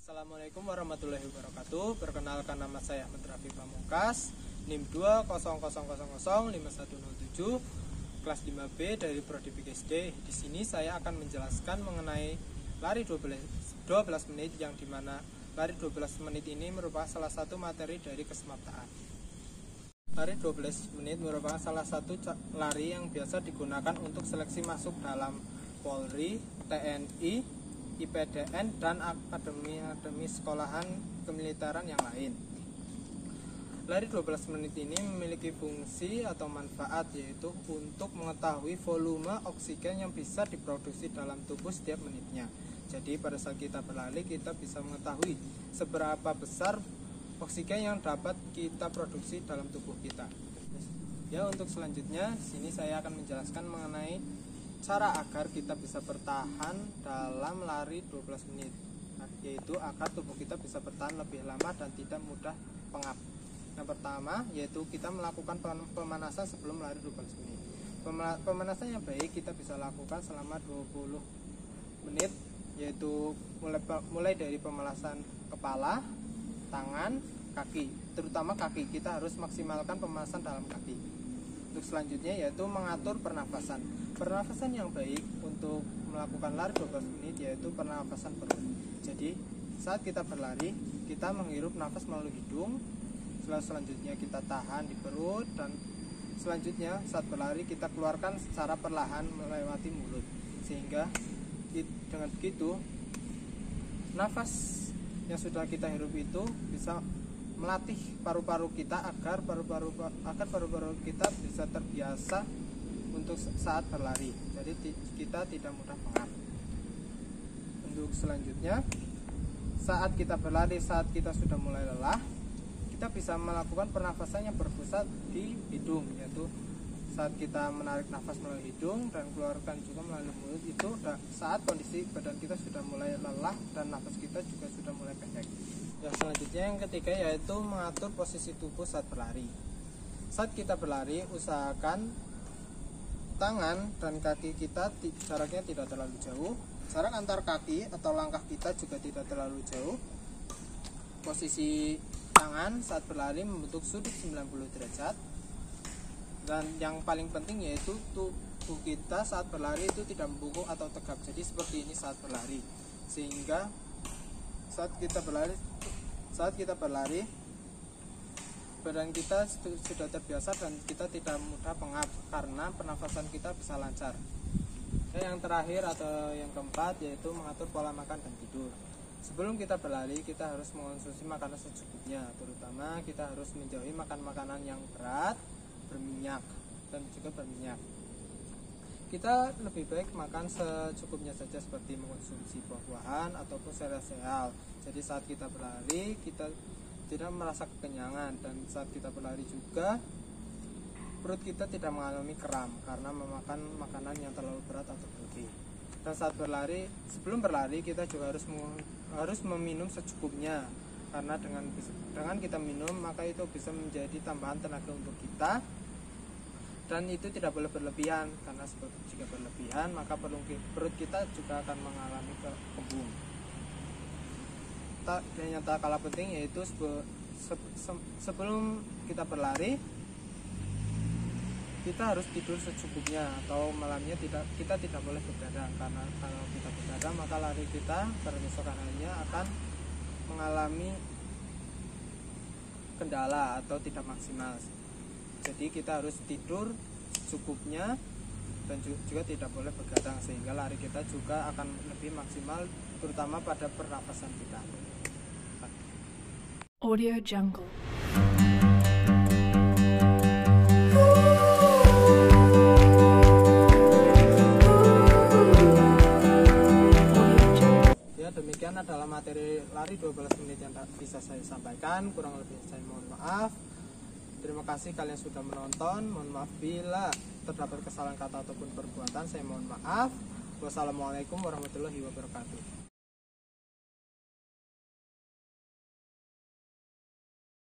Assalamualaikum warahmatullahi wabarakatuh. Perkenalkan, nama saya Ahmad Rafi Pamungkas, NIM 200005107, kelas 5B dari Prodi PGSD. Di sini saya akan menjelaskan mengenai lari 12 menit, yang dimana lari 12 menit ini merupakan salah satu materi dari kesemaptaan. Lari 12 menit merupakan salah satu lari yang biasa digunakan untuk seleksi masuk dalam Polri, TNI, IPDN, dan akademi sekolahan kemiliteran yang lain. Lari 12 menit ini memiliki fungsi atau manfaat, yaitu untuk mengetahui volume oksigen yang bisa diproduksi dalam tubuh setiap menitnya. Jadi pada saat kita berlari, kita bisa mengetahui seberapa besar oksigen yang dapat kita produksi dalam tubuh kita. Ya, untuk selanjutnya di sini saya akan menjelaskan mengenai cara agar kita bisa bertahan dalam lari 12 menit, yaitu agar tubuh kita bisa bertahan lebih lama dan tidak mudah pengap. Yang pertama yaitu kita melakukan pemanasan sebelum lari 12 menit. Pemanasan yang baik kita bisa lakukan selama 20 menit, yaitu mulai dari pemanasan kepala, tangan, kaki. Terutama kaki, kita harus maksimalkan pemanasan dalam kaki. Untuk selanjutnya yaitu mengatur pernafasan. Pernafasan yang baik untuk melakukan lari 12 menit yaitu pernafasan perut. Jadi saat kita berlari, kita menghirup nafas melalui hidung, selanjutnya kita tahan di perut, dan selanjutnya saat berlari kita keluarkan secara perlahan melewati mulut, sehingga dengan begitu nafas yang sudah kita hirup itu bisa melatih paru-paru kita agar paru-paru kita bisa terbiasa untuk saat berlari. Jadi kita tidak mudah pengap. Untuk selanjutnya, saat kita berlari, saat kita sudah mulai lelah, kita bisa melakukan pernafasan yang berpusat di hidung, yaitu saat kita menarik nafas melalui hidung dan keluarkan juga melalui mulut. Itu saat kondisi badan kita sudah mulai lelah dan nafas kita juga sudah mulai pendek. Yang selanjutnya, yang ketiga, yaitu mengatur posisi tubuh saat berlari. Saat kita berlari, usahakan tangan dan kaki kita jaraknya tidak terlalu jauh. Jarak antar kaki atau langkah kita juga tidak terlalu jauh. Posisi tangan saat berlari membentuk sudut 90 derajat. Dan yang paling penting yaitu tubuh kita saat berlari itu tidak membungkuk atau tegap. Jadi seperti ini saat berlari. Sehingga saat kita berlari badan kita sudah terbiasa dan kita tidak mudah pengap karena pernafasan kita bisa lancar. Yang terakhir atau yang keempat yaitu mengatur pola makan dan tidur. Sebelum kita berlari, kita harus mengonsumsi makanan secukupnya, terutama kita harus menjauhi makanan yang berat, berminyak, dan juga berminyak. Kita lebih baik makan secukupnya saja, seperti mengonsumsi buah-buahan ataupun sereal. Jadi saat kita berlari, kita tidak merasa kekenyangan, dan saat kita berlari juga perut kita tidak mengalami kram karena memakan makanan yang terlalu berat atau berlebih. Dan saat berlari, sebelum berlari kita juga harus meminum secukupnya, karena dengan kita minum maka itu bisa menjadi tambahan tenaga untuk kita, dan itu tidak boleh berlebihan, karena jika berlebihan maka perut kita juga akan mengalami kembung. Dan yang tak kalah penting yaitu sebelum kita berlari kita harus tidur secukupnya, atau malamnya kita tidak boleh begadang, karena kalau kita begadang maka lari kita pada keesokan harinya akan mengalami kendala atau tidak maksimal. Jadi kita harus tidur secukupnya dan juga tidak boleh begadang, sehingga lari kita juga akan lebih maksimal, terutama pada pernafasan kita. Audio Jungle. Ya, demikian adalah materi lari 12 menit yang bisa saya sampaikan. Kurang lebih saya mohon maaf. Terima kasih kalian sudah menonton. Mohon maaf bila terdapat kesalahan kata ataupun perbuatan, saya mohon maaf. Wassalamualaikum warahmatullahi wabarakatuh.